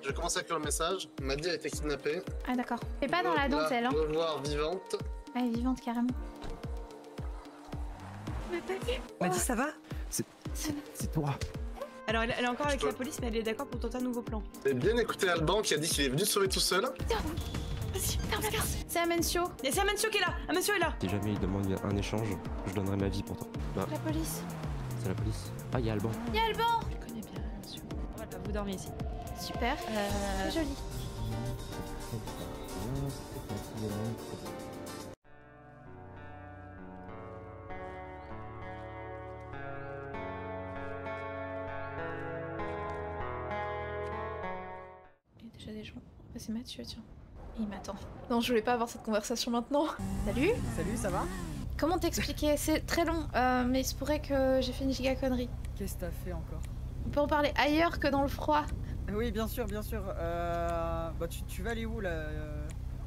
Je commence à écrire le message. Maddy a été kidnappée. Ah d'accord. C'est pas dans la dentelle, hein. Revoir vivante. Elle est vivante carrément. Maddy, ça va? C'est toi. Alors elle est encore avec la police, mais elle est d'accord pour tenter un nouveau plan. J'ai bien écouté Alban qui a dit qu'il est venu se sauver tout seul. C'est Amencio. Et c'est Amancio qui est là. Amancio est là. Si jamais il demande un échange, je donnerai ma vie pour toi. Bah, La police. c'est la police. Ah, il y a Alban. Y'a Alban. Je connais bien Amancio. Voilà, vous dormez ici. Super. C'est joli. Il y a déjà des gens. Ah, c'est Mathieu, tiens. Il m'attend. Non, je voulais pas avoir cette conversation maintenant. Salut. Salut, ça va? Comment t'expliquer? C'est très long, mais il se pourrait que j'ai fait une giga connerie. Qu'est-ce que t'as fait encore? On peut en parler ailleurs que dans le froid. Oui, bien sûr, bien sûr. Bah, tu vas aller où là?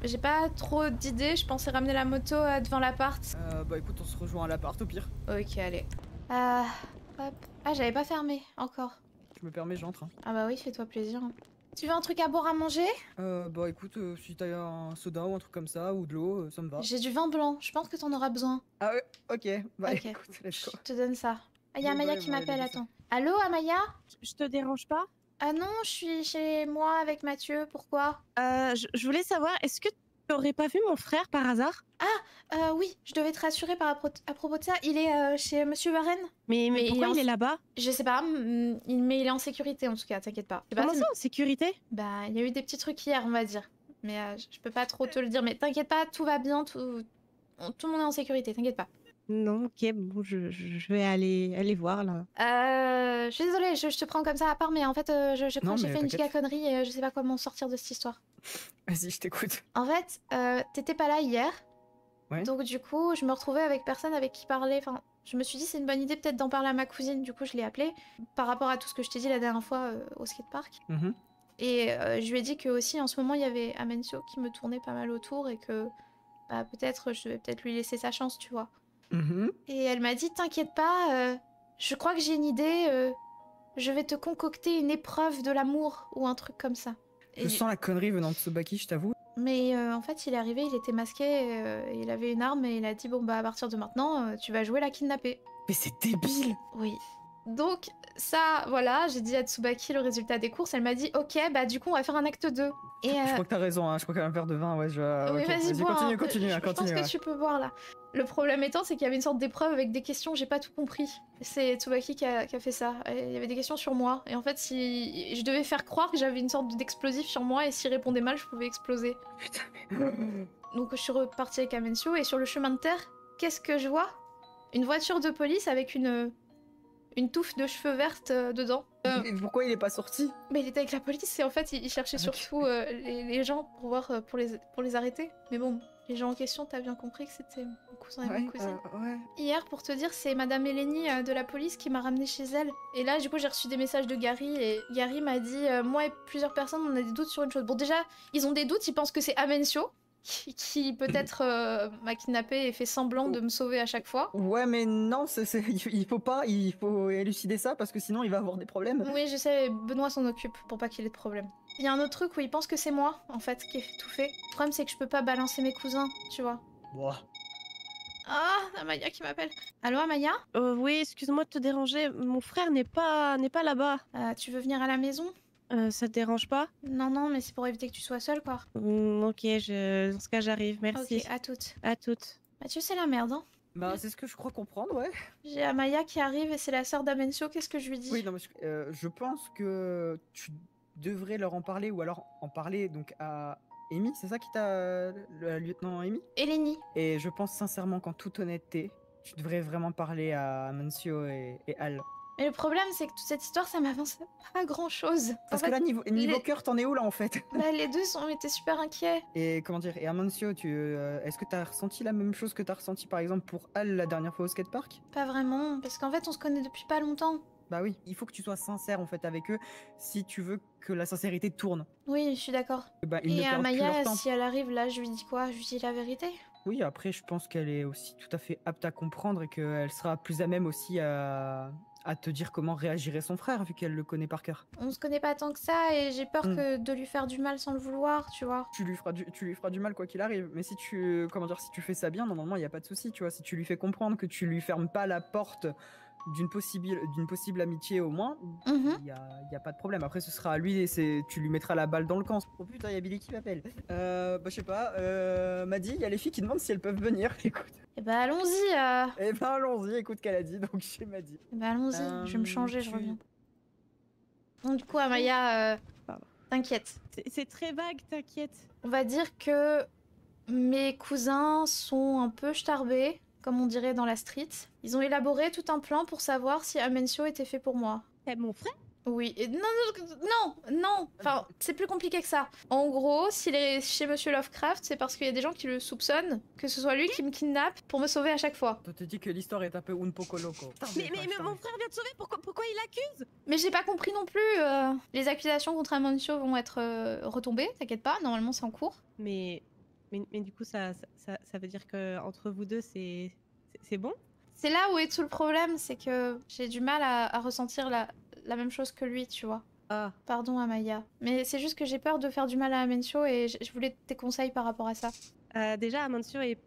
J'ai pas trop d'idées, je pensais ramener la moto devant l'appart. Bah écoute, on se rejoint à l'appart au pire. Ok, allez. Hop. Ah, j'avais pas fermé, encore. Je me permets, j'entre. Hein. Ah bah oui, fais-toi plaisir. Tu veux un truc à boire à manger? Bah écoute, si t'as un soda ou un truc comme ça, ou de l'eau, ça me va. J'ai du vin blanc, je pense que t'en auras besoin. Ah ouais, ok. Bah Ok. écoute, let's go. Je te donne ça. Ah, y a Oui, Amaya ouais, qui ouais, m'appelle, allez, attends. Allô, Amaya? Je te dérange pas? Ah non, je suis chez moi avec Mathieu, pourquoi? Je voulais savoir, est-ce que tu aurais pas vu mon frère par hasard? Oui, je devais te rassurer à propos de ça. Il est chez Monsieur Warren. Mais pourquoi il est là-bas? Je sais pas, mais il est en sécurité en tout cas, t'inquiète pas. Je sais pas, Comment ça, en sécurité? Bah, il y a eu des petits trucs hier, on va dire. Mais je peux pas trop te le dire. Mais t'inquiète pas, tout va bien, tout le monde est en sécurité, t'inquiète pas. Non, ok, bon, je vais aller voir là. Je suis désolée, je te prends comme ça à part, mais en fait, je crois Non, que j'ai mais fait une giga t'inquiète. connerie et je sais pas comment sortir de cette histoire. Vas-y, je t'écoute. En fait, t'étais pas là hier. Ouais. Donc du coup, je me retrouvais avec personne avec qui parler. Enfin, je me suis dit c'est une bonne idée peut-être d'en parler à ma cousine. Du coup, je l'ai appelée par rapport à tout ce que je t'ai dit la dernière fois au skatepark. Mhm. Et je lui ai dit que aussi en ce moment il y avait Amencio qui me tournait pas mal autour et que bah, peut-être je devais peut-être lui laisser sa chance, tu vois. Mhm. Et elle m'a dit t'inquiète pas, je crois que j'ai une idée. Je vais te concocter une épreuve de l'amour ou un truc comme ça. Je sens la connerie venant de Tsubaki, je t'avoue. Mais en fait, il est arrivé, il était masqué, il avait une arme et il a dit bon bah à partir de maintenant, tu vas jouer la kidnappée. Mais c'est débile! Oui. Donc ça, voilà, j'ai dit à Tsubaki le résultat des courses, elle m'a dit ok, bah du coup on va faire un acte 2. Et Je crois que t'as raison, hein. Je crois qu'elle a un verre de vin, ouais. oui, Ok, vas-y, bois. continue, hein. continue, Je continue. pense que Ouais. tu peux boire là. Le problème étant, c'est qu'il y avait une sorte d'épreuve avec des questions, j'ai pas tout compris. C'est Tsubaki qui a fait ça. Et il y avait des questions sur moi. Et en fait, si je devais faire croire que j'avais une sorte d'explosif sur moi et s'il répondait mal, je pouvais exploser. Putain, mais... Donc je suis repartie avec Amencio et sur le chemin de terre, qu'est-ce que je vois? Une voiture de police avec une touffe de cheveux vertes dedans. Et pourquoi il est pas sorti? Mais il était avec la police et en fait il cherchait surtout les gens pour voir pour les arrêter. Mais bon, les gens en question, t'as bien compris que c'était mon cousin et ma cousine. Ouais. Hier, pour te dire, c'est Madame Eleni de la police qui m'a ramenée chez elle. Et là, du coup, j'ai reçu des messages de Gary et Gary m'a dit moi et plusieurs personnes, on a des doutes sur une chose. Bon, déjà, ils ont des doutes, ils pensent que c'est Amencio qui peut-être m'a kidnappé et fait semblant de me sauver à chaque fois. Ouais, mais non, il faut élucider ça parce que sinon il va avoir des problèmes. Oui, je sais, Benoît s'en occupe pour pas qu'il ait de problème. Il y a un autre truc où il pense que c'est moi, en fait, qui ai tout fait. Le problème, c'est que je peux pas balancer mes cousins, tu vois. Ouah. Ah, Amaya qui m'appelle. Allô, Amaya? Oui, excuse-moi de te déranger, mon frère n'est pas là-bas. Tu veux venir à la maison? Ça te dérange pas? Non, mais c'est pour éviter que tu sois seule, quoi. Ok, dans ce cas j'arrive, merci. Ok, à toutes. À toutes. Mathieu, c'est la merde, hein. Bah, c'est ce que je crois comprendre, ouais. J'ai Amaya qui arrive et c'est la sœur d'Amencio, qu'est-ce que je lui dis? Oui, non, mais je pense que tu devrais leur en parler ou alors en parler donc à Amy, c'est ça qui t'a. Le lieutenant Amy? Eleni. Et je pense sincèrement qu'en toute honnêteté, tu devrais vraiment parler à Mancio et Al. Mais le problème, c'est que toute cette histoire, ça m'avance pas grand-chose. Parce En que fait, là, niveau cœur, t'en es où là en fait? bah, les deux ont été super inquiets. Et comment dire, et Amancio, est-ce que t'as ressenti la même chose que t'as ressenti par exemple pour Al la dernière fois au skatepark? Pas vraiment, parce qu'en fait, on se connaît depuis pas longtemps. Bah oui, il faut que tu sois sincère en fait avec eux si tu veux que la sincérité tourne. Oui, je suis d'accord. Bah, ils ne Et perdent plus leur Amaya, temps. si elle arrive là, je lui dis quoi? Je lui dis la vérité? Oui, après, je pense qu'elle est aussi tout à fait apte à comprendre et qu'elle sera plus à même aussi à à te dire comment réagirait son frère vu qu'elle le connaît par cœur. On se connaît pas tant que ça et j'ai peur de lui faire du mal sans le vouloir, tu vois. Tu lui feras du mal quoi qu'il arrive. Mais si tu, comment dire, si tu fais ça bien, normalement il y a pas de souci, tu vois. Si tu lui fais comprendre que tu lui fermes pas la porte d'une possible amitié au moins, il y a pas de problème. Après ce sera à lui et tu lui mettras la balle dans le camp. Oh putain, il y a Billy qui m'appelle. Bah je sais pas, m'a dit, il y a les filles qui demandent si elles peuvent venir. Écoute. Eh ben allons-y. Eh ben allons-y, écoute qu'elle a dit, donc j'ai m'a dit. Eh ben allons-y, je vais me changer, je reviens. Donc du coup Amaya, t'inquiète. C'est très vague, t'inquiète. On va dire que mes cousins sont un peu starbés, comme on dirait dans la street. Ils ont élaboré tout un plan pour savoir si Amencio était fait pour moi. C'est mon frère? Oui, et non. Enfin, c'est plus compliqué que ça. En gros, s'il est chez Monsieur Lovecraft, c'est parce qu'il y a des gens qui le soupçonnent que ce soit lui qui me kidnappe pour me sauver à chaque fois. Je te dis que l'histoire est un peu un poco loco. Mais mon frère vient de sauver, pourquoi il l'accuse? Mais j'ai pas compris non plus. Les accusations contre Amencio vont être retombées, t'inquiète pas, normalement c'est en cours. Mais du coup, ça veut dire que entre vous deux, c'est bon? C'est là où est tout le problème, c'est que j'ai du mal à ressentir la même chose que lui, tu vois. Ah. Pardon Amaya. Mais c'est juste que j'ai peur de faire du mal à Amencio et je voulais tes conseils par rapport à ça. Déjà, Amancio est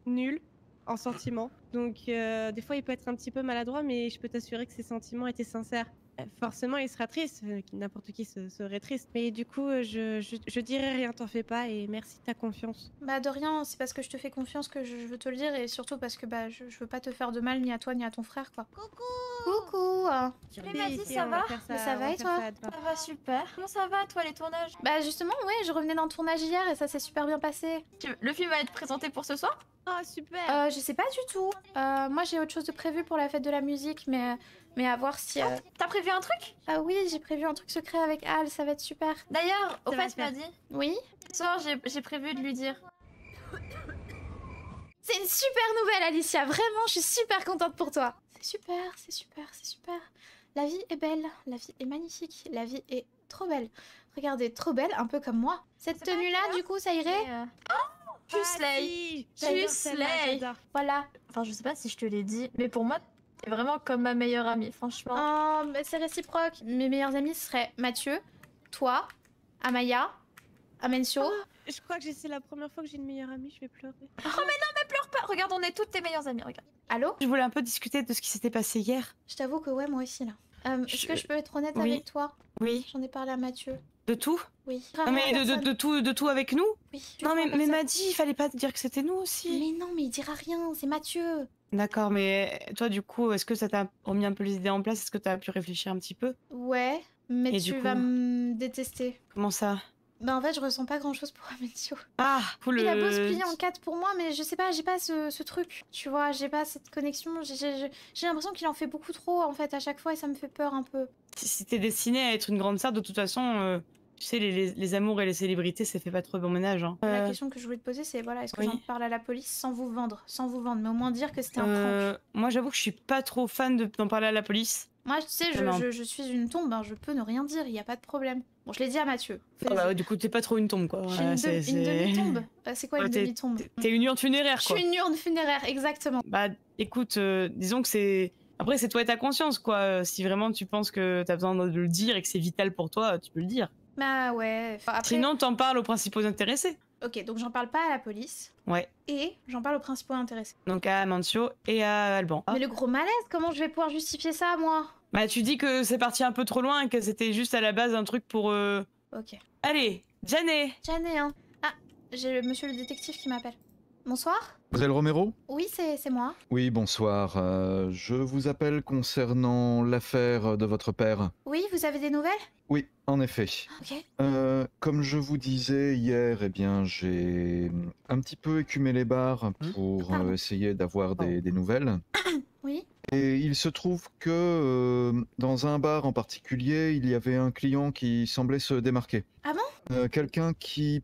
nul en sentiments. Donc, des fois, il peut être un petit peu maladroit, mais je peux t'assurer que ses sentiments étaient sincères. Forcément, il sera triste. N'importe qui serait triste. Mais du coup, je dirai rien, t'en fais pas. Et merci de ta confiance. Bah de rien, c'est parce que je te fais confiance que je veux te le dire. Et surtout parce que bah je veux pas te faire de mal ni à toi ni à ton frère, quoi. Coucou. Salut Mathis, ça va? Ça va et toi? Ça va super. Comment ça va, toi, les tournages? Bah justement, ouais, je revenais d'un tournage hier et ça s'est super bien passé. Le film va être présenté pour ce soir? Oh, super. Je sais pas du tout. Moi j'ai autre chose de prévu pour la fête de la musique, mais à voir si... T'as prévu un truc? Ah oui, j'ai prévu un truc secret avec Al, ça va être super. D'ailleurs, au Ça va fait, se tu m'as faire. dit, Oui? ce soir, j'ai prévu de lui dire. C'est une super nouvelle, Alicia. Vraiment, je suis super contente pour toi. C'est super. La vie est belle, la vie est magnifique, la vie est trop belle. Regardez, trop belle, un peu comme moi. Cette C'est pas tenue-là, clair. du coup, ça irait? Tu slay. J'adore Tu celle-là, slay. j'adore. Voilà. Enfin, je sais pas si je te l'ai dit, mais pour moi, t'es vraiment comme ma meilleure amie, franchement. Oh, mais c'est réciproque. Mes meilleurs amis seraient Mathieu, toi, Amaya, Amencio. Je crois que c'est la première fois que j'ai une meilleure amie, je vais pleurer. Pleure pas. Regarde, on est toutes tes meilleures amies, regarde. Allô? Je voulais un peu discuter de ce qui s'était passé hier. Je t'avoue que ouais, moi aussi, là. Est-ce que je peux être honnête Oui. avec toi? Oui. J'en ai parlé à Mathieu. De tout? Oui. Non, mais de tout avec nous? Oui. Non, mais m'a dit, il fallait pas te dire que c'était nous aussi. Mais non, mais il dira rien, c'est Mathieu. D'accord, mais toi, du coup, est-ce que ça t'a remis un peu les idées en place? Est-ce que t'as pu réfléchir un petit peu? Ouais, mais Et tu du vas coup me détester. Comment ça? Bah en fait, je ressens pas grand-chose pour Amencio. Ah, cool. Il a beau se plier en 4 pour moi, mais je sais pas, j'ai pas ce truc. Tu vois, j'ai pas cette connexion. J'ai l'impression qu'il en fait beaucoup trop, en fait, à chaque fois, et ça me fait peur un peu. Si t'es destinée à être une grande star, de toute façon, tu sais, les amours et les célébrités, ça fait pas trop bon ménage. Hein. La question que je voulais te poser, c'est voilà, est-ce que oui. j'en parle à la police sans vous vendre, mais au moins dire que c'était un prank. Moi, j'avoue que je suis pas trop fan d'en parler à la police. Moi, tu sais, Non. je suis une tombe, hein, je peux ne rien dire, il y a pas de problème. Bon, je l'ai dit à Mathieu. Ah bah ouais, du coup, t'es pas trop une tombe, quoi. Je suis une demi-tombe. C'est quoi une demi-tombe? T'es une urne funéraire, Je quoi. suis une urne funéraire, exactement. Bah, écoute, disons que c'est... Après, c'est toi et ta conscience, quoi. Si vraiment tu penses que t'as besoin de le dire et que c'est vital pour toi, tu peux le dire. Bah ouais. Enfin, après... Sinon, t'en parles aux principaux intéressés. Ok, donc j'en parle pas à la police. Ouais. Et j'en parle aux principaux intéressés. Donc à Amancio et à Alban. Mais le gros malaise, comment je vais pouvoir justifier ça, moi? Bah, tu dis que c'est parti un peu trop loin et que c'était juste à la base un truc pour... Ok. Allez, Janet. Janet, hein. Ah, j'ai monsieur le détective qui m'appelle. Bonsoir? Mademoiselle Romero? Oui, c'est moi. Oui, bonsoir. Je vous appelle concernant l'affaire de votre père. Oui, vous avez des nouvelles? Oui, en effet. Ok. Comme je vous disais hier, eh bien, j'ai un petit peu écumé les bars pour Pardon. essayer d'avoir des nouvelles. Oui. Et il se trouve que dans un bar en particulier, il y avait un client qui semblait se démarquer. Ah bon? Quelqu'un qui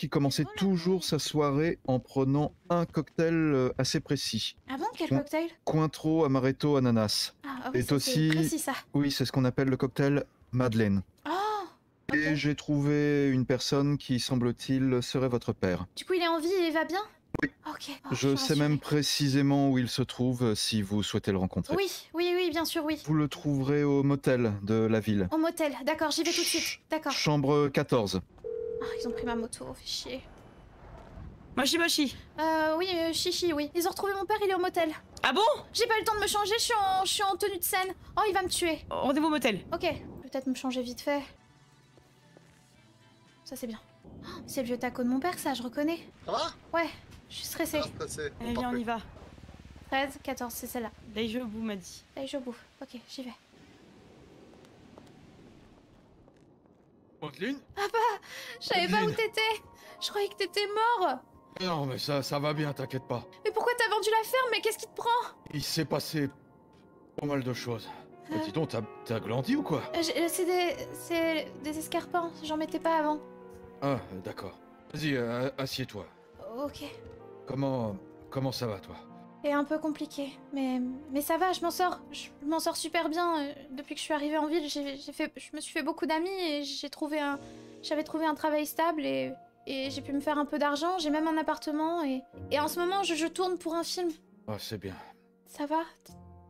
commençait toujours sa soirée en prenant un cocktail assez précis. Ah bon, quel Bon. cocktail? Cointreau, amaretto, ananas. Ah oui, Et ça, aussi- c'est précis, ça. Oui, c'est ce qu'on appelle le cocktail Madeleine. Oh! Et Ok. j'ai trouvé une personne qui, semble-t-il, serait votre père. Du coup, il est en vie et il va bien? Oui. Ok. Oh, Je suis sais même rassurée. précisément où il se trouve si vous souhaitez le rencontrer. Oui, bien sûr, oui. Vous le trouverez au motel de la ville. Au motel, d'accord, j'y vais tout de suite. D'accord. Chambre 14. Ah, ils ont pris ma moto, fait chier. Mochi. Oui, chichi, oui. Ils ont retrouvé mon père, il est au motel. Ah bon? J'ai pas eu le temps de me changer, je suis en tenue de scène. Oh, il va me tuer. Rendez-vous au motel. Ok, peut-être me changer vite fait. Ça, c'est bien. Oh, c'est le vieux taco de mon père, ça, je reconnais. Ça va? Ouais, je suis stressée. Ah, stressé. Allez, viens, on y va. 13, 14, c'est celle-là. Daijobu m'a dit. Allez, je bouffe. Ok, j'y vais. Madeleine? Je savais pas où t'étais. Je croyais que t'étais mort. Non, mais ça va bien, t'inquiète pas. Mais pourquoi t'as vendu la ferme? Mais qu'est-ce qui te prend? Il s'est passé pas mal de choses. Mais dis donc, t'as grandi ou quoi? C'est des escarpins, j'en mettais pas avant. Ah, d'accord. Vas-y, assieds-toi. Ok. Comment ça va, toi? C'est un peu compliqué, mais ça va, je m'en sors. Je m'en sors super bien. Depuis que je suis arrivée en ville, je me suis fait beaucoup d'amis et j'avais trouvé un travail stable et j'ai pu me faire un peu d'argent. J'ai même un appartement et en ce moment, je tourne pour un film. Ah, c'est bien. Ça va?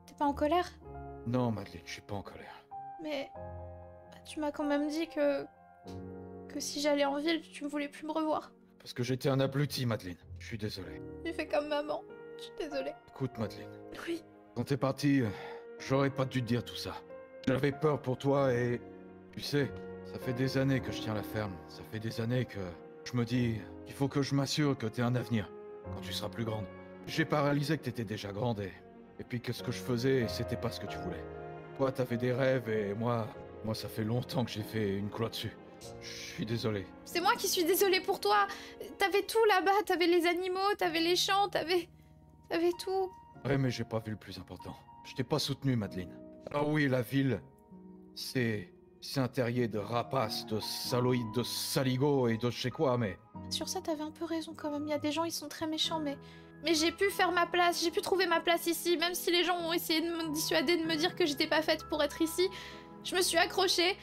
T'es pas en colère? Non, Madeleine, je suis pas en colère. Mais tu m'as quand même dit que si j'allais en ville, tu ne voulais plus me revoir. Parce que j'étais un abruti, Madeleine. Je suis désolé. J'ai fait comme maman. Je suis désolée. Écoute, Madeleine, Oui. quand t'es parti, j'aurais pas dû te dire tout ça. J'avais peur pour toi et... Tu sais, ça fait des années que je tiens la ferme. Ça fait des années que je me dis qu'il faut que je m'assure que t'aies un avenir quand tu seras plus grande. J'ai pas réalisé que t'étais déjà grande et puis que ce que je faisais, c'était pas ce que tu voulais. Toi, t'avais des rêves et moi, ça fait longtemps que j'ai fait une croix dessus. Je suis désolé. C'est moi qui suis désolée pour toi. T'avais tout là-bas. T'avais les animaux, t'avais les champs, t'avais tout. Ouais, mais j'ai pas vu le plus important. Je t'ai pas soutenu, Madeleine. Alors oui, la ville, c'est un terrier de rapaces, de saloïdes, de saligots et de je sais quoi, mais... Sur ça, t'avais un peu raison quand même. Il y a des gens, ils sont très méchants, mais j'ai pu faire ma place. J'ai pu trouver ma place ici, même si les gens ont essayé de me dissuader, de me dire que j'étais pas faite pour être ici. Je me suis accrochée.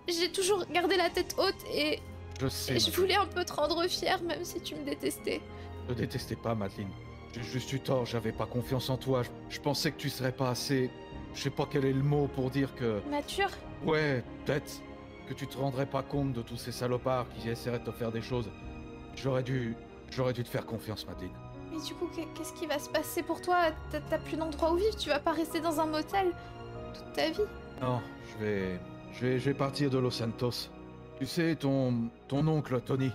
J'ai toujours gardé la tête haute et Je sais, je Madeleine. voulais un peu te rendre fière, même si tu me détestais. Je détestais pas, Madeleine. J'ai juste eu tort, j'avais pas confiance en toi. Je pensais que tu serais pas assez... Je sais pas quel est le mot pour dire que... Mature? Ouais, peut-être que tu te rendrais pas compte de tous ces salopards qui essaieraient de te faire des choses. J'aurais dû te faire confiance, Madeleine. Mais du coup, qu'est-ce qui va se passer pour toi? T'as plus d'endroit où vivre, tu vas pas rester dans un motel toute ta vie. Non, je vais partir de Los Santos. Tu sais, ton oncle, Tony,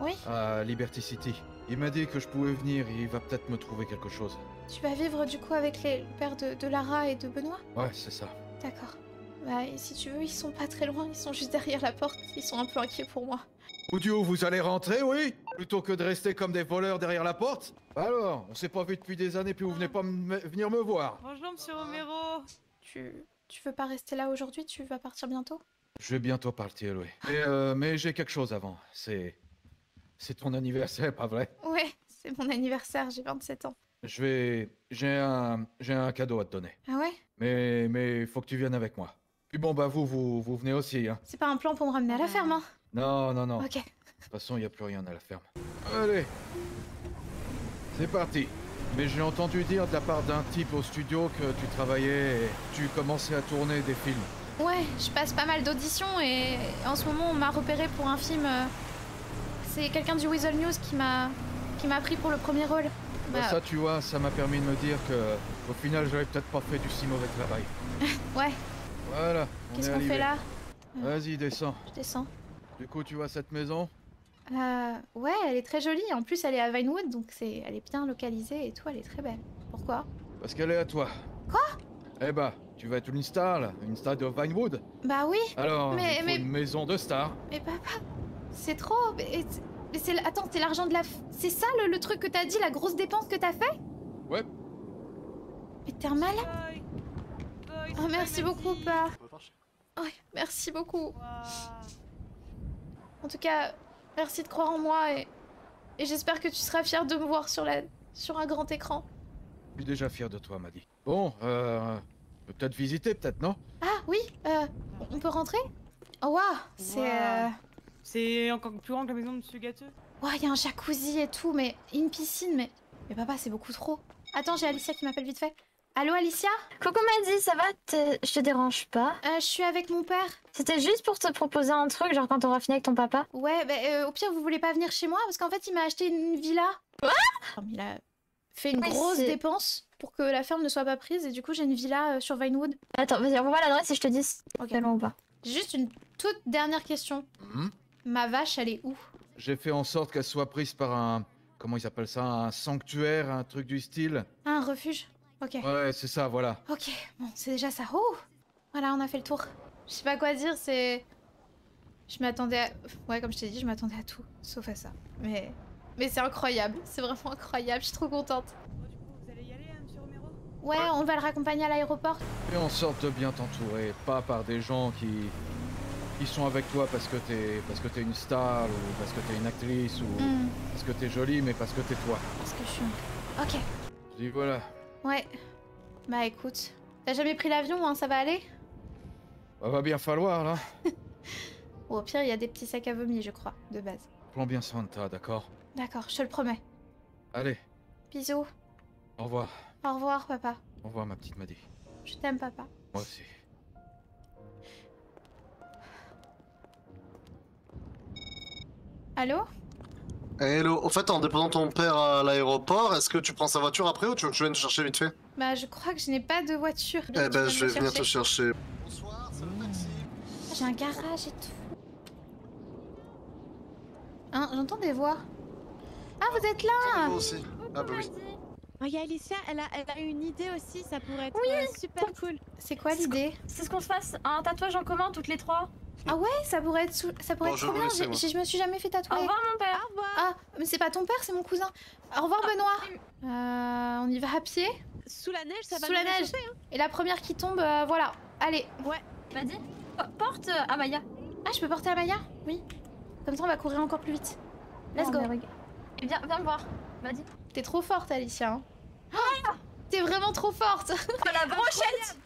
Oui? à Liberty City, il m'a dit que je pouvais venir, il va peut-être me trouver quelque chose. Tu vas vivre du coup avec le père de Lara et de Benoît? Ouais, c'est ça. D'accord. Bah, et si tu veux, ils sont pas très loin, ils sont juste derrière la porte, ils sont un peu inquiets pour moi. Oudio, vous allez rentrer, oui? Plutôt que de rester comme des voleurs derrière la porte? Alors, on s'est pas vu depuis des années, puis vous venez pas venir me voir. Bonjour, monsieur Romero. Tu veux pas rester là aujourd'hui? Tu vas partir bientôt? Je vais bientôt partir, oui. Mais j'ai quelque chose avant. C'est ton anniversaire, pas vrai? Ouais, c'est mon anniversaire, j'ai 27 ans. J'ai un cadeau à te donner. Ah ouais? Mais faut que tu viennes avec moi. Puis bon, bah vous venez aussi, hein. C'est pas un plan pour me ramener à la ferme, hein? Non. Ok. De toute façon, y a plus rien à la ferme. Allez. C'est parti. Mais j'ai entendu dire de la part d'un type au studio que tu travaillais et tu commençais à tourner des films. Ouais, je passe pas mal d'auditions et en ce moment on m'a repéré pour un film. C'est quelqu'un du Weasel News qui m'a pris pour le premier rôle. Bah, ça, tu vois, ça m'a permis de me dire que au final, j'avais peut-être pas fait du si mauvais travail. Ouais, Voilà. qu'est-ce qu'on fait là? Vas-y, descends. Je descends. Du coup, tu vois cette maison? Ouais, elle est très jolie. En plus, elle est à Vinewood, donc elle est bien localisée et tout, elle est très belle. Pourquoi? Parce qu'elle est à toi. Quoi? Eh bah, tu vas être une star, là. Une star de Vinewood. Bah oui, Alors, Mais- il faut mais- une maison de star. mais papa, c'est trop. Mais c'est attends, c'est l'argent de la. C'est ça le truc que t'as dit, la grosse dépense que t'as fait? Ouais. Mais t'es un malin. Oh, merci beaucoup, pa. Ouais, merci beaucoup. En tout cas, merci de croire en moi et j'espère que tu seras fier de me voir sur un grand écran. Je suis déjà fier de toi, Maddy. Bon, peut-être visiter, peut-être, non? Ah oui, on peut rentrer? Oh waouh, c'est C'est encore plus grand que la maison de Monsieur Gâteux. Ouais, il y a un jacuzzi et tout, mais une piscine, mais papa, c'est beaucoup trop. Attends, j'ai Alicia qui m'appelle vite fait. Allô, Alicia? Coucou Maddy, ça va? Je te dérange pas? Je suis avec mon père. C'était juste pour te proposer un truc, genre quand on aura fini avec ton papa. Ouais, bah, au pire, vous voulez pas venir chez moi? Parce qu'en fait, il m'a acheté une villa. Quoi? Il a fait une grosse dépense pour que la ferme ne soit pas prise, et du coup, j'ai une villa sur Vinewood. Attends, vas-y, envoie-moi l'adresse et je te dis si c'est long ou pas. J'ai juste une toute dernière question. Ma vache, elle est où? J'ai fait en sorte qu'elle soit prise par un... Comment ils appellent ça? Un sanctuaire, un truc du style. Ah, un refuge? Ok. Ouais, c'est ça, voilà. Ok, bon, c'est déjà ça. Oh! Voilà, on a fait le tour. Je sais pas quoi dire, c'est... Je m'attendais à... Ouais, comme je t'ai dit, je m'attendais à tout, sauf à ça. Mais c'est incroyable, c'est vraiment incroyable, je suis trop contente. Vous allez y aller, monsieur Romero? Ouais, on va le raccompagner à l'aéroport. Fais en sorte de bien t'entourer, pas par des gens qui sont avec toi parce que t'es une star ou parce que t'es une actrice ou parce que t'es jolie, mais parce que t'es toi. Parce que je suis... Ok. Je dis voilà. Ouais. Bah écoute, t'as jamais pris l'avion, hein, ça va aller? Ça va bien falloir là. Ou au pire, il y a des petits sacs à vomi, je crois, de base. Prends bien soin de toi, d'accord? D'accord, je te le promets. Allez, Bisous. au revoir. Au revoir, papa. Au revoir ma petite Maddy. Je t'aime, papa. Moi aussi. Allô? Hello, au fait, en déposant ton père à l'aéroport, est-ce que tu prends sa voiture après ou tu veux que je vienne te chercher vite fait? Bah je crois que je n'ai pas de voiture. Eh ben, je vais venir te chercher. Bonsoir, c'est le taxi. J'ai un garage et tout. Hein, j'entends des voix. Ah, vous êtes là? Moi aussi. Ah bah oui. Oh, y a Alicia, elle a une idée aussi, ça pourrait être super cool. C'est quoi l'idée? C'est ce qu'on se fasse un tatouage en commun toutes les trois. Ah ouais, ça pourrait être, ça pourrait Bon, être je trop vais bien. vous laisser, moi. Je me suis jamais fait tatouer. Au revoir mon père. Au revoir. Ah, mais c'est pas ton père, c'est mon cousin. Au revoir Benoît. On y va à pied? Sous la neige, ça va Sous nous la neige. réchauffer, hein. Et la première qui tombe, voilà. Allez. Maddy, porte Amaya. Ah, je peux porter Amaya? Oui. Comme ça, on va courir encore plus vite. Let's go. Et viens me voir, Maddy. T'es trop forte, Alicia. Ah, t'es vraiment trop forte. La brochette.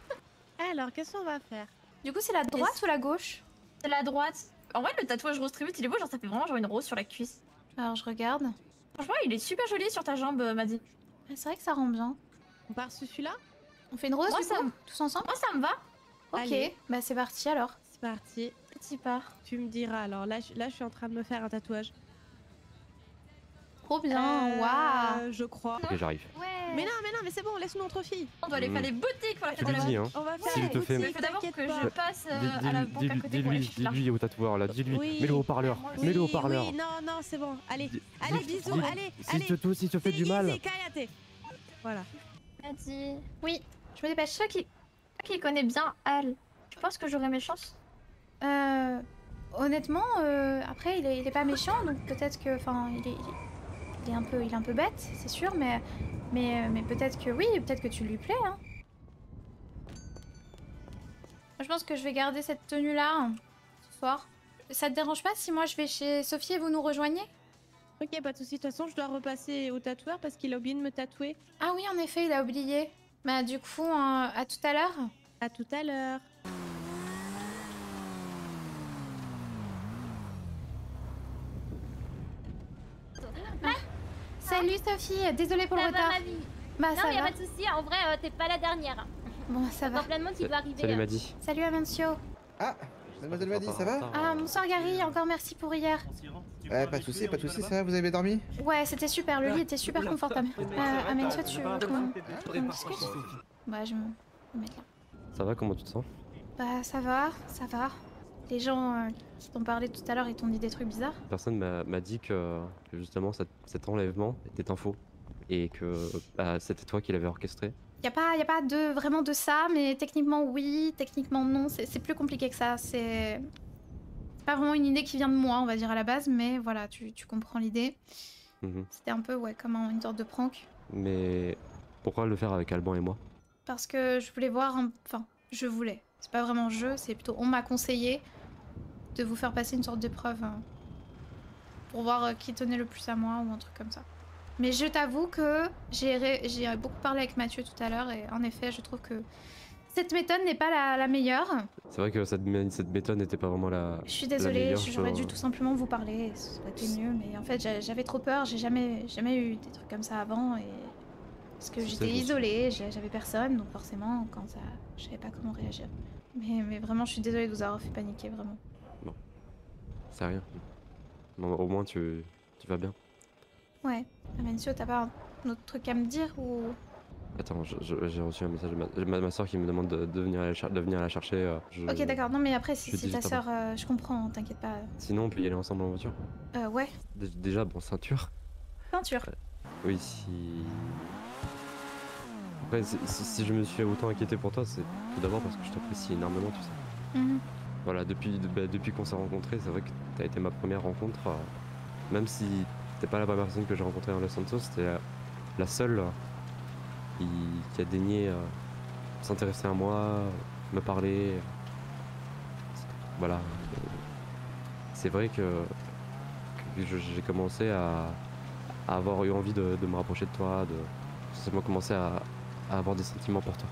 Alors, qu'est-ce qu'on va faire? Du coup, c'est la droite ou la gauche? C'est la droite. En vrai, le tatouage rose tribute, il est beau, genre ça fait vraiment genre une rose sur la cuisse. Alors, je regarde. Franchement, il est super joli sur ta jambe, Maddy. Ah, c'est vrai que ça rend bien. On part sur celui-là? On fait une rose Moi, du ça coup me- tous ensemble? Moi, ça me va. Ok, Allez. bah c'est parti alors. C'est parti. Petit part. Tu me diras, alors là, je suis en train de me faire un tatouage. Trop bien, waouh. Je crois. Ok, j'arrive. Ouais. Mais non, mais c'est bon, laisse-nous entre filles. On doit aller faire les boutiques pour la Tu fête de lui la dis, hein. On va faire S'il les te fait- boutiques, Il faut d'abord que t'inquiète je pas. passe à la banque à côté pour les fiches Dis-lui au tatoueur là, dis-lui. Oui. Mets-le au parleur, Oui, mets-le au parleur. Oui, non, c'est bon. Allez, Dis- allez, dis- bisous, dis- allez, S'il te fait du mal. Easy, Kayate. Voilà. Maddy. Oui, je me dépêche. Toi qui connais bien Al, tu penses que j'aurai mes chances? Honnêtement, après il est pas méchant, donc peut-être que, enfin, il est un peu bête, c'est sûr, mais peut-être que oui, peut-être que tu lui plais, hein. Moi, je pense que je vais garder cette tenue-là hein, ce soir. Ça te dérange pas si moi je vais chez Sophie et vous nous rejoignez? Ok, pas de soucis. De toute façon, je dois repasser au tatoueur parce qu'il a oublié de me tatouer. Ah oui, en effet, il a oublié. Bah du coup, à tout à l'heure. À tout à l'heure. Salut Sophie, désolée pour le retard. Bah Non, ça y a va. pas de souci, en vrai, t'es pas la dernière. Bon, ça va. Dans plein de monde qui doit arriver. Salut Maddy. Salut Amancio. Ah, mademoiselle Maddy, ça va? Ah, bonsoir Gary, encore merci pour hier. Pas de soucis, ça va, vous avez bien dormi? Ouais, c'était super, le lit était super confortable. Amancio, tu veux qu'on discute? Bah, je vais me mettre là. Ça va, comment tu te sens? Bah, ça va. Les gens qui t'ont parlé tout à l'heure, ils t'ont dit des trucs bizarres. Personne m'a dit que justement cet enlèvement était un faux et que c'était toi qui l'avais orchestré. Y a pas vraiment de ça, mais techniquement oui, techniquement non, c'est plus compliqué que ça. C'est pas vraiment une idée qui vient de moi, on va dire à la base, mais voilà, tu comprends l'idée. C'était un peu comme une sorte de prank. Mais pourquoi le faire avec Alban et moi? Parce que je voulais voir, enfin, je voulais. C'est pas vraiment c'est plutôt on m'a conseillé de vous faire passer une sorte d'épreuve pour voir qui tenait le plus à moi ou un truc comme ça. Mais je t'avoue que j'ai beaucoup parlé avec Mathieu tout à l'heure et en effet, je trouve que Cette méthode n'est pas la meilleure. C'est vrai que cette méthode n'était pas vraiment la. Je suis désolée, meilleure, j'aurais dû tout simplement vous parler, ça aurait été mieux, mais en fait j'avais trop peur, j'ai jamais eu des trucs comme ça avant, et parce que j'étais isolée, j'avais personne, donc forcément quand ça, je savais pas comment réagir. Mais vraiment, je suis désolée de vous avoir fait paniquer, vraiment. Bon, c'est rien. Bon, au moins tu vas bien. Ouais, Amencio, t'as pas un autre truc à me dire ou... Attends, j'ai reçu un message de ma soeur qui me demande de venir la chercher. Ok, d'accord. Non, mais après, si c'est ta soeur, je comprends, t'inquiète pas. Sinon, on peut y aller ensemble en voiture. Ouais. Déjà, bon, ceinture. Ceinture. Oui, si... Après, si je me suis autant inquiété pour toi, c'est tout d'abord parce que je t'apprécie énormément, tu sais. Voilà, depuis qu'on s'est rencontrés, c'est vrai que t'as été ma première rencontre. Même si t'es pas la première personne que j'ai rencontrée dans Los Santos, c'était la seule qui a daigné s'intéresser à moi, me parler. Voilà. C'est vrai que j'ai commencé à avoir eu envie de me rapprocher de toi, de simplement commencer à avoir des sentiments pour toi.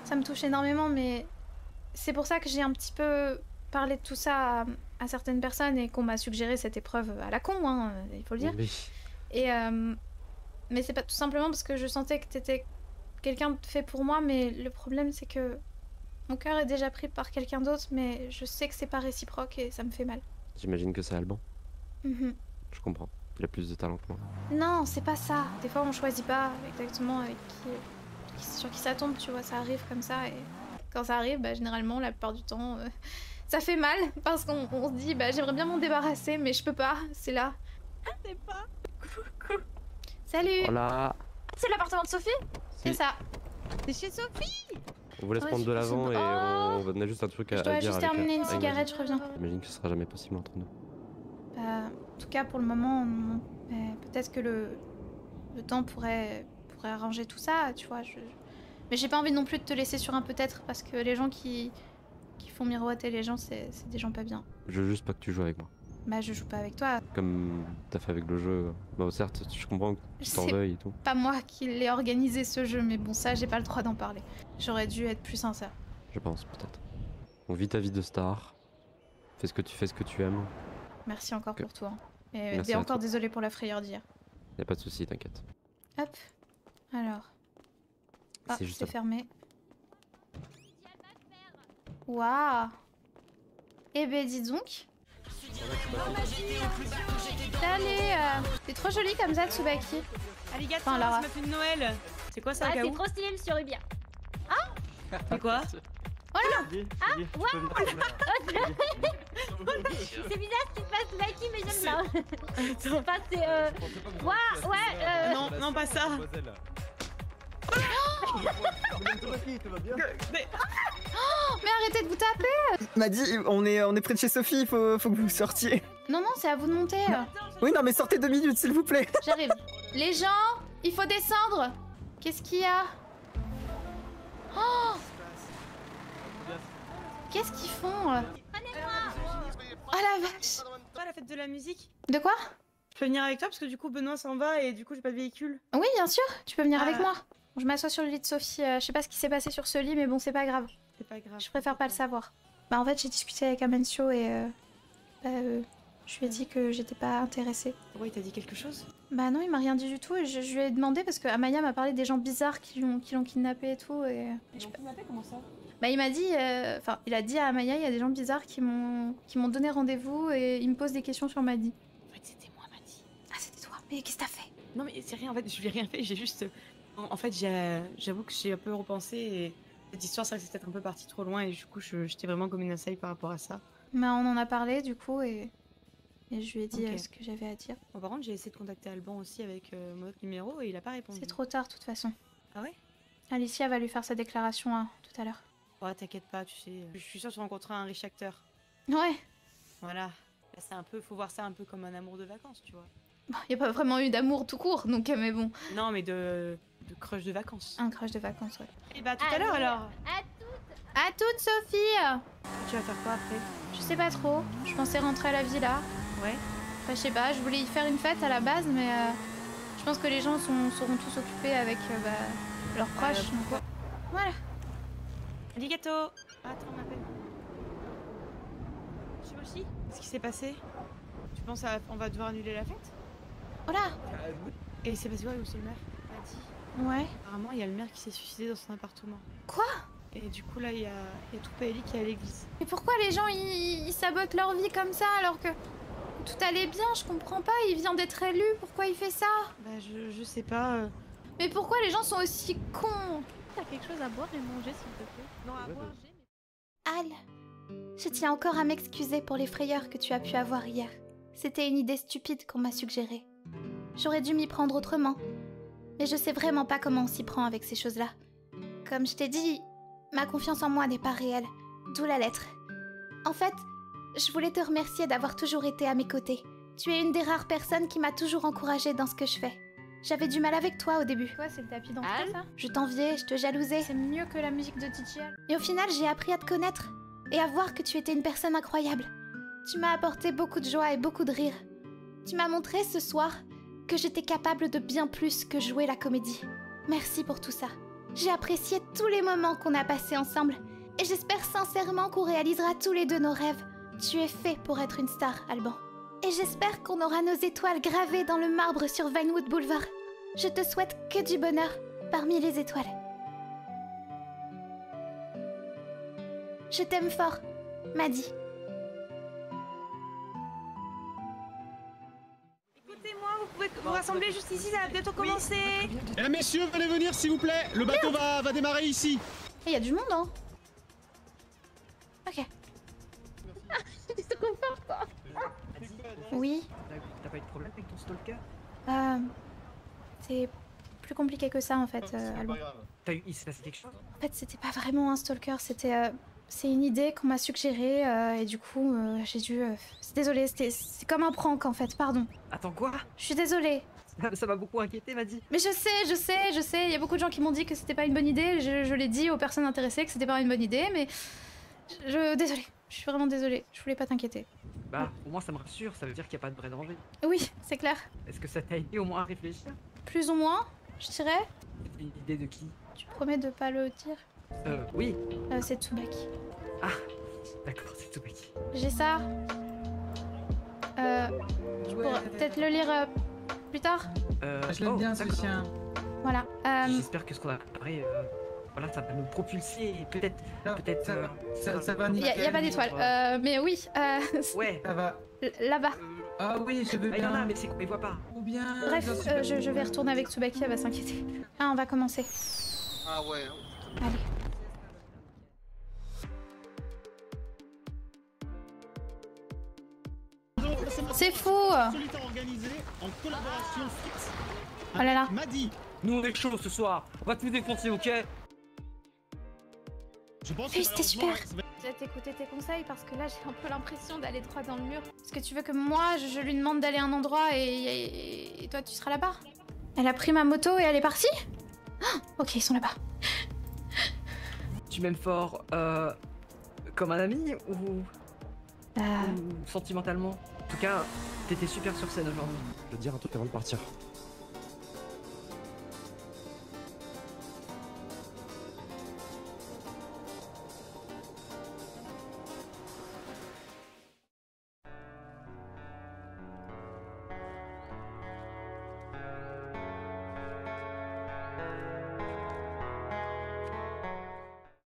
Ça me touche énormément, mais c'est pour ça que j'ai un petit peu parlé de tout ça à certaines personnes et qu'on m'a suggéré cette épreuve à la con, hein, il faut le dire. Oui. Et mais c'est pas tout simplement parce que je sentais que t'étais quelqu'un de fait pour moi, mais le problème c'est que mon cœur est déjà pris par quelqu'un d'autre, mais je sais que c'est pas réciproque et ça me fait mal. J'imagine que c'est Alban. Je comprends. Il a plus de talent que moi. Non, c'est pas ça. Des fois on choisit pas exactement avec sur qui ça tombe, tu vois, ça arrive comme ça et quand ça arrive, bah, généralement la plupart du temps ça fait mal parce qu'on se dit bah j'aimerais bien m'en débarrasser mais je peux pas, c'est là. C'est pas. Coucou. Salut. Voilà. C'est l'appartement de Sophie? C'est ça. C'est chez Sophie. On vous laisse prendre de l'avant et on a juste un truc à dire. Je dois juste terminer une cigarette, je reviens. J'imagine que ce sera jamais possible entre nous. Bah, en tout cas pour le moment, non. Peut-être que le temps pourrait arranger tout ça, tu vois. Mais j'ai pas envie non plus de te laisser sur un peut-être parce que les gens qui font miroiter les gens, c'est des gens pas bien. Je veux juste pas que tu joues avec moi. Bah je joue pas avec toi. Comme t'as fait avec le jeu. Bah certes, je comprends que tu t'en veuilles et tout. Pas moi qui l'ai organisé ce jeu, mais bon ça j'ai pas le droit d'en parler. J'aurais dû être plus sincère. Je pense peut-être. On vit ta vie de star. Fais ce que tu aimes. Merci encore pour tout. Hein. Et Merci encore désolée pour la frayeur d'hier. Y'a pas de soucis, t'inquiète. Hop. Alors. Ah, c'est fermé. Waouh. Eh ben dis donc. Allez, t'es trop jolie comme ça, Tsubaki. Arigato, Enfin, Lara. c'est ma fille de Noël. C'est quoi ça, Ah, Kaou? c'est trop stylé, monsieur Rubia. C'est quoi? Oh là. Ah, waouh. C'est bizarre ce qui se passe, Tsubaki, mais j'aime bien. Attends. Enfin, c'est waouh, ouais. Non, non, pas ça. Mais arrêtez de vous taper. M'a dit, on est près de chez Sophie, faut que vous sortiez. Non, c'est à vous de monter. Oui, non, mais sortez 2 minutes, s'il vous plaît. J'arrive. Les gens, il faut descendre. Qu'est-ce qu'il y a? Oh. Qu'est-ce qu'ils font? Oh la vache. Pas la fête de la musique? De quoi? Je peux venir avec toi parce que du coup Benoît s'en va et du coup j'ai pas de véhicule. Oui, bien sûr, tu peux venir avec moi. Je m'assois sur le lit de Sophie. Je sais pas ce qui s'est passé sur ce lit, mais bon, c'est pas grave. C'est pas grave. Je préfère pas le savoir. Bah en fait, j'ai discuté avec Amencio et je lui ai dit que j'étais pas intéressée. Ouais, il t'a dit quelque chose? Bah non, il m'a rien dit du tout. Et je lui ai demandé parce que Amaya m'a parlé des gens bizarres qui l'ont kidnappé et tout. Et Ils l'ont kidnappé, comment ça? bah il m'a dit, enfin il a dit à Amaya, il y a des gens bizarres qui m'ont donné rendez-vous et il me pose des questions sur Maddy. En fait, c'était moi, Maddy. Ah c'était toi. Mais qu'est-ce que t'as fait? Non mais c'est rien, en fait, je lui ai rien fait, j'ai juste... En fait, j'avoue que j'ai un peu repensé et cette histoire, c'est peut-être un peu parti trop loin et du coup, j'étais vraiment comme une assaille par rapport à ça. Bah on en a parlé du coup et je lui ai dit ce que j'avais à dire. Bon, par contre, j'ai essayé de contacter Alban aussi avec mon autre numéro et il a pas répondu. C'est trop tard de toute façon. Ah ouais? Alicia va lui faire sa déclaration tout à l'heure. Ouais, t'inquiète pas, tu sais, je suis sûre que tu rencontreras un riche acteur. Ouais. Voilà. Là, c'est un peu, faut voir ça un peu comme un amour de vacances, tu vois. Bon, y a pas vraiment eu d'amour tout court, donc mais bon. Non, mais de crush de vacances. Un crush de vacances, ouais. Et bah, tout à l'heure alors. À toutes, Sophie. Tu vas faire quoi après? Je sais pas trop. Je pensais rentrer à la villa. Ouais. Enfin, je sais pas, je voulais y faire une fête à la base, mais je pense que les gens seront tous occupés avec leurs proches. Donc, voilà. Arigato. Attends, on m'appelle. Shimoshi, qu'est-ce qui s'est passé? Tu penses on va devoir annuler la fête? Oh là. Et c'est passé quoi? Où c'est le maire? M'a dit. Ouais. Apparemment, il y a le maire qui s'est suicidé dans son appartement. Quoi? Et du coup, là, il y a tout Paoli qui est à l'église. Mais pourquoi les gens ils sabotent leur vie comme ça alors que tout allait bien? Je comprends pas, il vient d'être élu, pourquoi il fait ça? Bah, je sais pas. Mais pourquoi les gens sont aussi cons? T'as quelque chose à boire et manger, s'il te plaît? Non, à boire, j'ai. Al, je tiens encore à m'excuser pour les frayeurs que tu as pu avoir hier. C'était une idée stupide qu'on m'a suggérée. J'aurais dû m'y prendre autrement. Mais je sais vraiment pas comment on s'y prend avec ces choses-là. Comme je t'ai dit, ma confiance en moi n'est pas réelle. D'où la lettre. En fait, je voulais te remercier d'avoir toujours été à mes côtés. Tu es une des rares personnes qui m'a toujours encouragée dans ce que je fais. J'avais du mal avec toi au début. Quoi, c'est le tapis d'entrée, ça? Je t'enviais, je te jalousais. C'est mieux que la musique de DJ. Et au final, j'ai appris à te connaître et à voir que tu étais une personne incroyable. Tu m'as apporté beaucoup de joie et beaucoup de rire. Tu m'as montré ce soir que j'étais capable de bien plus que jouer la comédie. Merci pour tout ça. J'ai apprécié tous les moments qu'on a passés ensemble et j'espère sincèrement qu'on réalisera tous les deux nos rêves. Tu es fait pour être une star, Alban. Et j'espère qu'on aura nos étoiles gravées dans le marbre sur Vinewood Boulevard. Je te souhaite que du bonheur parmi les étoiles. Je t'aime fort, Maddy. Écoutez-moi, vous pouvez vous rassembler juste ici, ça va bientôt commencer. Eh messieurs, venez venir s'il vous plaît. Le bateau va démarrer ici. Il y a du monde, hein? Ok. Je te comprends pas. Oui. T'as pas eu de problème avec ton stalker? C'est plus compliqué que ça en fait, Alban. Il s'est passé quelque chose? En fait, c'était pas vraiment un stalker, c'était... c'est une idée qu'on m'a suggérée et du coup, j'ai dû... Désolée, c'est comme un prank en fait, pardon. Attends, quoi? Je suis désolée. Ça m'a beaucoup inquiété, Maddy. Mais je sais, il y a beaucoup de gens qui m'ont dit que c'était pas une bonne idée, je l'ai dit aux personnes intéressées que c'était pas une bonne idée, mais... Désolée, je suis vraiment désolée, je voulais pas t'inquiéter. Bah, au moins ça me rassure, ça veut dire qu'il n'y a pas de vrai danger. Oui, c'est clair. Est-ce que ça t'a aidé au moins à réfléchir? Plus ou moins, je dirais. C'était une idée de qui? Tu promets de pas le dire? Oui. C'est Tsubaki. Ah, d'accord, c'est Tsubaki. J'ai ça. Je pourrais peut-être le lire plus tard. Je l'aime bien ce chien. Voilà. J'espère que ce qu'on a préparé, voilà, ça va nous propulser et peut-être. Ça va. Il y a pas d'étoile. Mais oui. Ouais. Ça va. Là-bas. Ah oui, je veux bien. Il y en a, mais c'est qu'on les voit pas. Ou bien. Bref, je vais retourner avec Tsubaki, elle va s'inquiéter. Ah, on va commencer. Ah ouais. Allez. C'est fou. En collaboration fixe. Oh là là. Maddy. Nous on est chaud ce soir. On va tout défoncer, ok? Oui, c'était super. J'ai écouté tes conseils parce que là j'ai un peu l'impression d'aller droit dans le mur. Est-ce que tu veux que moi je lui demande d'aller à un endroit et toi tu seras là-bas? Elle a pris ma moto et elle est partie? Ok, ils sont là-bas. Tu m'aimes fort, comme un ami ou sentimentalement? En tout cas, t'étais super sur scène aujourd'hui. Je veux te dire un truc avant de partir.